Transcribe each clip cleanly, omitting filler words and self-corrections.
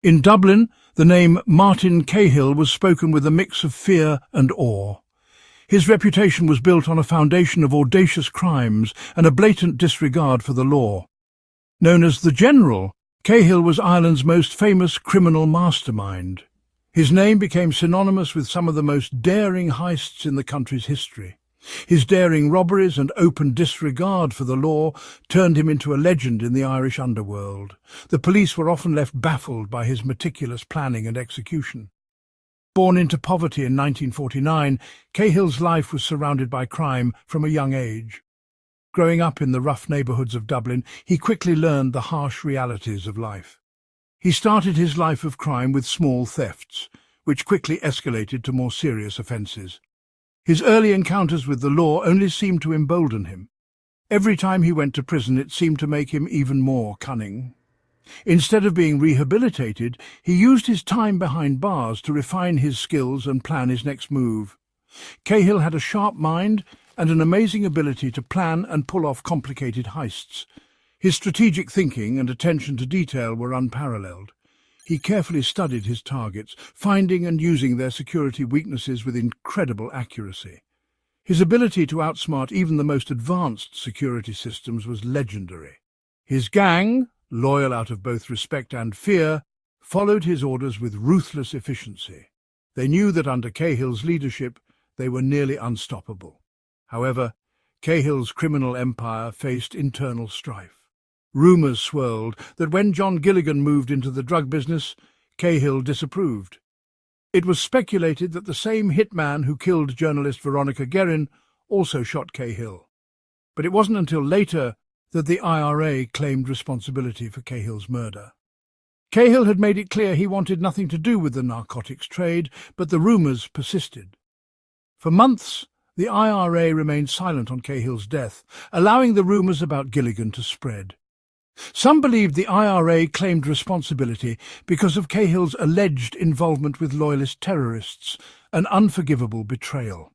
In Dublin, the name Martin Cahill was spoken with a mix of fear and awe. His reputation was built on a foundation of audacious crimes and a blatant disregard for the law. Known as the General, Cahill was Ireland's most famous criminal mastermind. His name became synonymous with some of the most daring heists in the country's history. His daring robberies and open disregard for the law turned him into a legend in the Irish underworld. The police were often left baffled by his meticulous planning and execution. Born into poverty in 1949, Cahill's life was surrounded by crime from a young age. Growing up in the rough neighbourhoods of Dublin, he quickly learned the harsh realities of life. He started his life of crime with small thefts, which quickly escalated to more serious offences. His early encounters with the law only seemed to embolden him. Every time he went to prison, it seemed to make him even more cunning. Instead of being rehabilitated, he used his time behind bars to refine his skills and plan his next move. Cahill had a sharp mind and an amazing ability to plan and pull off complicated heists. His strategic thinking and attention to detail were unparalleled. He carefully studied his targets, finding and using their security weaknesses with incredible accuracy. His ability to outsmart even the most advanced security systems was legendary. His gang, loyal out of both respect and fear, followed his orders with ruthless efficiency. They knew that under Cahill's leadership, they were nearly unstoppable. However, Cahill's criminal empire faced internal strife. Rumours swirled that when John Gilligan moved into the drug business, Cahill disapproved. It was speculated that the same hitman who killed journalist Veronica Guerin also shot Cahill. But it wasn't until later that the IRA claimed responsibility for Cahill's murder. Cahill had made it clear he wanted nothing to do with the narcotics trade, but the rumours persisted. For months, the IRA remained silent on Cahill's death, allowing the rumours about Gilligan to spread. Some believed the IRA claimed responsibility because of Cahill's alleged involvement with loyalist terrorists, an unforgivable betrayal.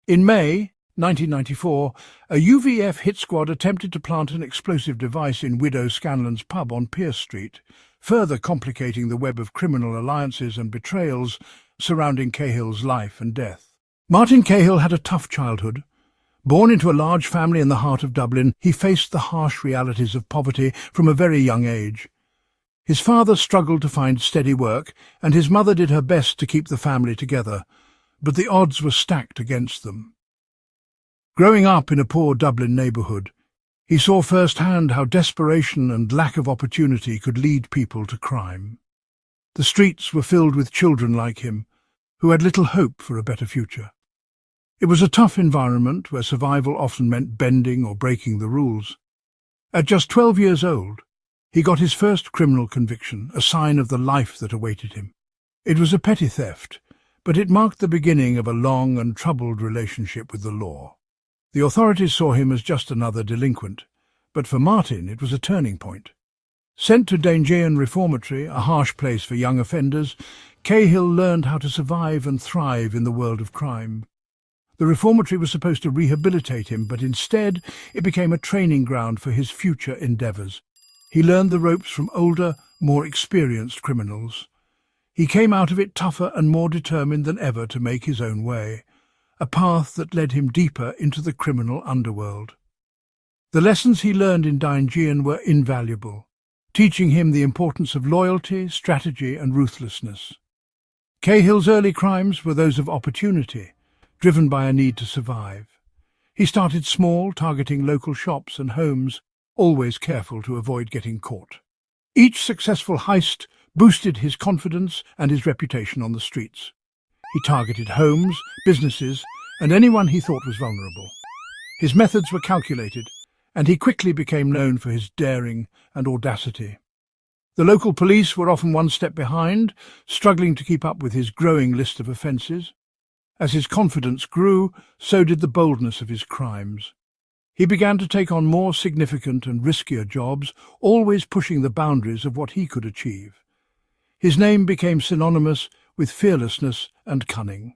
In May 1994, a UVF hit squad attempted to plant an explosive device in Widow Scanlon's pub on Pierce Street, further complicating the web of criminal alliances and betrayals surrounding Cahill's life and death. Martin Cahill had a tough childhood. Born into a large family in the heart of Dublin, he faced the harsh realities of poverty from a very young age. His father struggled to find steady work, and his mother did her best to keep the family together, but the odds were stacked against them. Growing up in a poor Dublin neighbourhood, he saw firsthand how desperation and lack of opportunity could lead people to crime. The streets were filled with children like him, who had little hope for a better future. It was a tough environment where survival often meant bending or breaking the rules. At just 12 years old, he got his first criminal conviction, a sign of the life that awaited him. It was a petty theft, but it marked the beginning of a long and troubled relationship with the law. The authorities saw him as just another delinquent, but for Martin it was a turning point. Sent to Dangean Reformatory, a harsh place for young offenders, Cahill learned how to survive and thrive in the world of crime. The reformatory was supposed to rehabilitate him, but instead it became a training ground for his future endeavours. He learned the ropes from older, more experienced criminals. He came out of it tougher and more determined than ever to make his own way, a path that led him deeper into the criminal underworld. The lessons he learned in Dangean were invaluable, teaching him the importance of loyalty, strategy and ruthlessness. Cahill's early crimes were those of opportunity, driven by a need to survive. He started small, targeting local shops and homes, always careful to avoid getting caught. Each successful heist boosted his confidence and his reputation on the streets. He targeted homes, businesses, and anyone he thought was vulnerable. His methods were calculated, and he quickly became known for his daring and audacity. The local police were often one step behind, struggling to keep up with his growing list of offences. As his confidence grew, so did the boldness of his crimes. He began to take on more significant and riskier jobs, always pushing the boundaries of what he could achieve. His name became synonymous with fearlessness and cunning.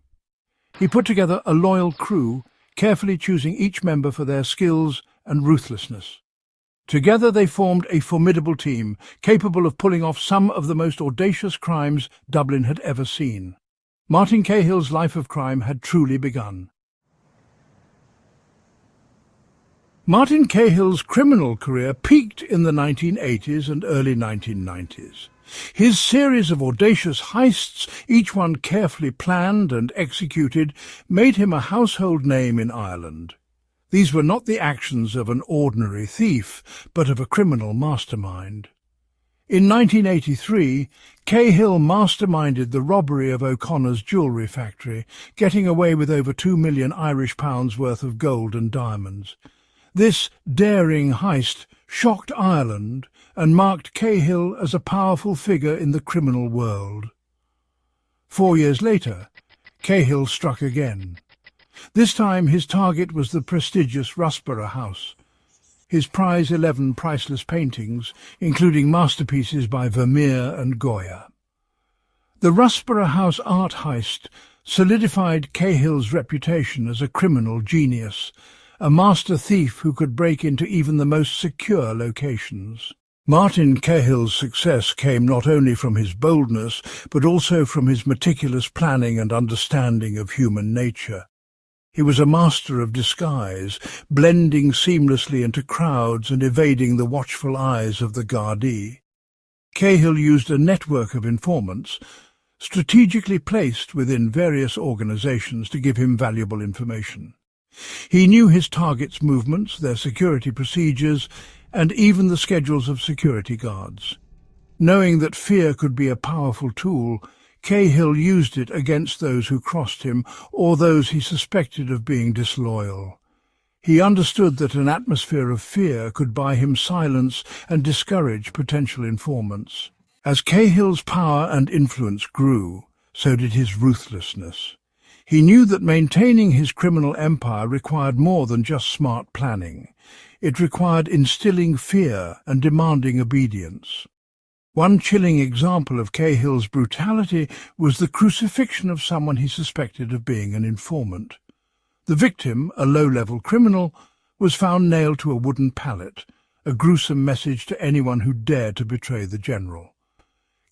He put together a loyal crew, carefully choosing each member for their skills and ruthlessness. Together they formed a formidable team, capable of pulling off some of the most audacious crimes Dublin had ever seen. Martin Cahill's life of crime had truly begun. Martin Cahill's criminal career peaked in the 1980s and early 1990s. His series of audacious heists, each one carefully planned and executed, made him a household name in Ireland. These were not the actions of an ordinary thief, but of a criminal mastermind. In 1983, Cahill masterminded the robbery of O'Connor's jewellery factory, getting away with over £2 million worth of gold and diamonds. This daring heist shocked Ireland and marked Cahill as a powerful figure in the criminal world. 4 years later, Cahill struck again. This time his target was the prestigious Russborough House. His prize 11 priceless paintings, including masterpieces by Vermeer and Goya. The Russborough House art heist solidified Cahill's reputation as a criminal genius, a master thief who could break into even the most secure locations. Martin Cahill's success came not only from his boldness, but also from his meticulous planning and understanding of human nature. He was a master of disguise, blending seamlessly into crowds and evading the watchful eyes of the Gardaí. Cahill used a network of informants, strategically placed within various organizations to give him valuable information. He knew his targets' movements, their security procedures, and even the schedules of security guards. Knowing that fear could be a powerful tool, Cahill used it against those who crossed him or those he suspected of being disloyal. He understood that an atmosphere of fear could buy him silence and discourage potential informants. As Cahill's power and influence grew, so did his ruthlessness. He knew that maintaining his criminal empire required more than just smart planning. It required instilling fear and demanding obedience. One chilling example of Cahill's brutality was the crucifixion of someone he suspected of being an informant. The victim, a low-level criminal, was found nailed to a wooden pallet, a gruesome message to anyone who dared to betray the general.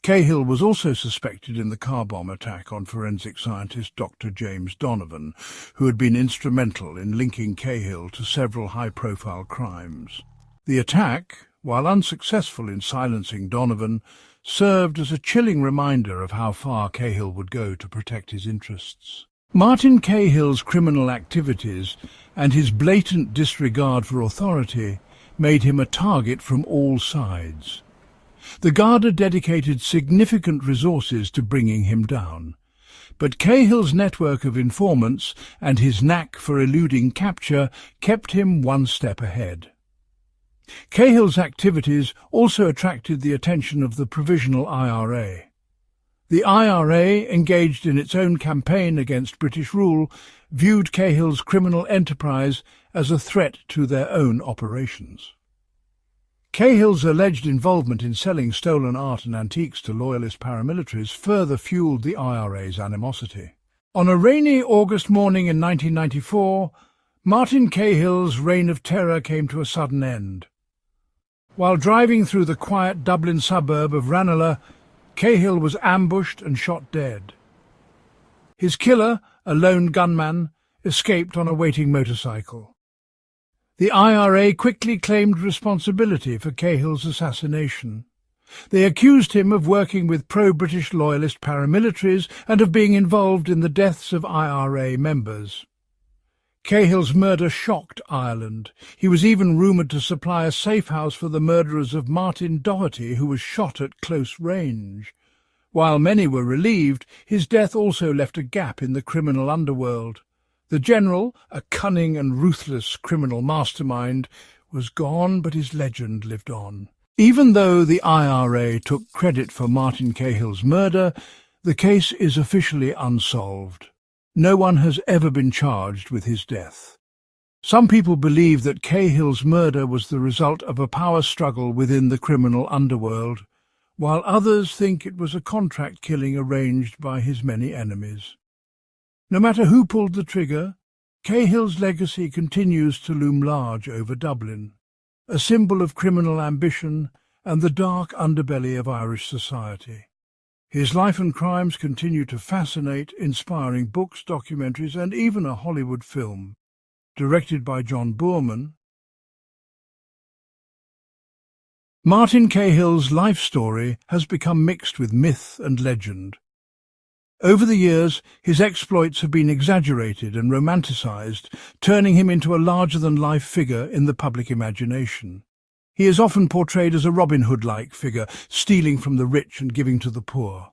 Cahill was also suspected in the car bomb attack on forensic scientist Dr. James Donovan, who had been instrumental in linking Cahill to several high-profile crimes. The attack, while unsuccessful in silencing Donovan, served as a chilling reminder of how far Cahill would go to protect his interests. Martin Cahill's criminal activities and his blatant disregard for authority made him a target from all sides. The Garda dedicated significant resources to bringing him down, but Cahill's network of informants and his knack for eluding capture kept him one step ahead. Cahill's activities also attracted the attention of the Provisional IRA. The IRA, engaged in its own campaign against British rule, viewed Cahill's criminal enterprise as a threat to their own operations. Cahill's alleged involvement in selling stolen art and antiques to loyalist paramilitaries further fueled the IRA's animosity. On a rainy August morning in 1994, Martin Cahill's reign of terror came to a sudden end. While driving through the quiet Dublin suburb of Ranelagh, Cahill was ambushed and shot dead. His killer, a lone gunman, escaped on a waiting motorcycle. The IRA quickly claimed responsibility for Cahill's assassination. They accused him of working with pro-British loyalist paramilitaries and of being involved in the deaths of IRA members. Cahill's murder shocked Ireland. He was even rumoured to supply a safe house for the murderers of Martin Doherty, who was shot at close range. While many were relieved, his death also left a gap in the criminal underworld. The general, a cunning and ruthless criminal mastermind, was gone, but his legend lived on. Even though the IRA took credit for Martin Cahill's murder, the case is officially unsolved. No one has ever been charged with his death. Some people believe that Cahill's murder was the result of a power struggle within the criminal underworld, while others think it was a contract killing arranged by his many enemies. No matter who pulled the trigger, Cahill's legacy continues to loom large over Dublin. a symbol of criminal ambition and the dark underbelly of Irish society. His life and crimes continue to fascinate, inspiring books, documentaries, and even a Hollywood film, directed by John Boorman. Martin Cahill's life story has become mixed with myth and legend. Over the years, his exploits have been exaggerated and romanticized, turning him into a larger-than-life figure in the public imagination. He is often portrayed as a Robin Hood-like figure, stealing from the rich and giving to the poor.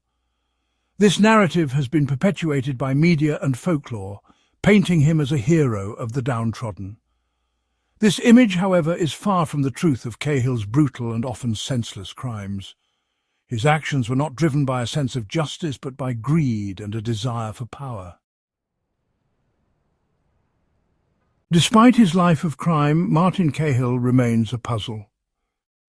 This narrative has been perpetuated by media and folklore, painting him as a hero of the downtrodden. This image, however, is far from the truth of Cahill's brutal and often senseless crimes. His actions were not driven by a sense of justice, but by greed and a desire for power. Despite his life of crime, Martin Cahill remains a puzzle.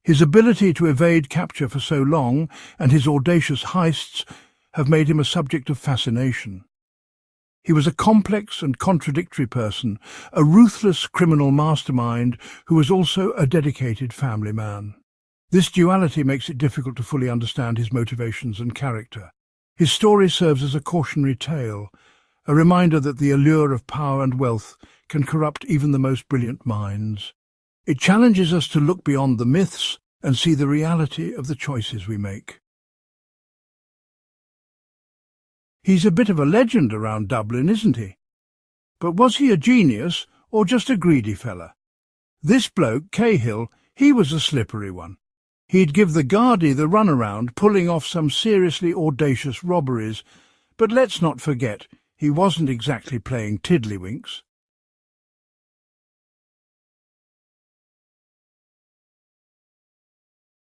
His ability to evade capture for so long and his audacious heists have made him a subject of fascination. He was a complex and contradictory person, a ruthless criminal mastermind who was also a dedicated family man. This duality makes it difficult to fully understand his motivations and character. His story serves as a cautionary tale, a reminder that the allure of power and wealth can corrupt even the most brilliant minds. It challenges us to look beyond the myths and see the reality of the choices we make. He's a bit of a legend around Dublin, isn't he? But was he a genius or just a greedy fella? This bloke, Cahill, he was a slippery one. He'd give the Gardaí the runaround, pulling off some seriously audacious robberies. But let's not forget, he wasn't exactly playing tiddlywinks.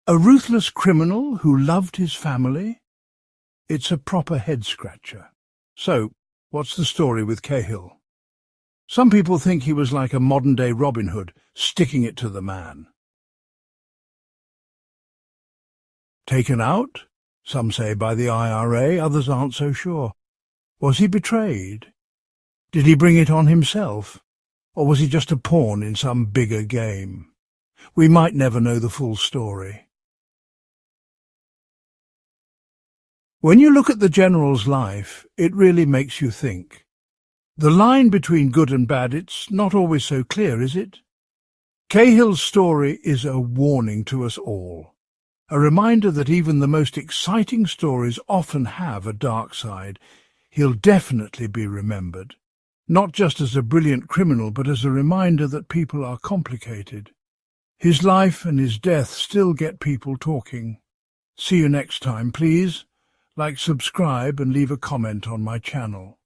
A ruthless criminal who loved his family? It's a proper head-scratcher. So, what's the story with Cahill? Some people think he was like a modern-day Robin Hood, sticking it to the man. Taken out? Some say by the IRA, others aren't so sure. Was he betrayed? Did he bring it on himself? Or was he just a pawn in some bigger game? We might never know the full story. When you look at the General's life, it really makes you think. The line between good and bad, it's not always so clear, is it? Cahill's story is a warning to us all, a reminder that even the most exciting stories often have a dark side. He'll definitely be remembered, not just as a brilliant criminal, but as a reminder that people are complicated. His life and his death still get people talking. See you next time, please. Like, subscribe and leave a comment on my channel.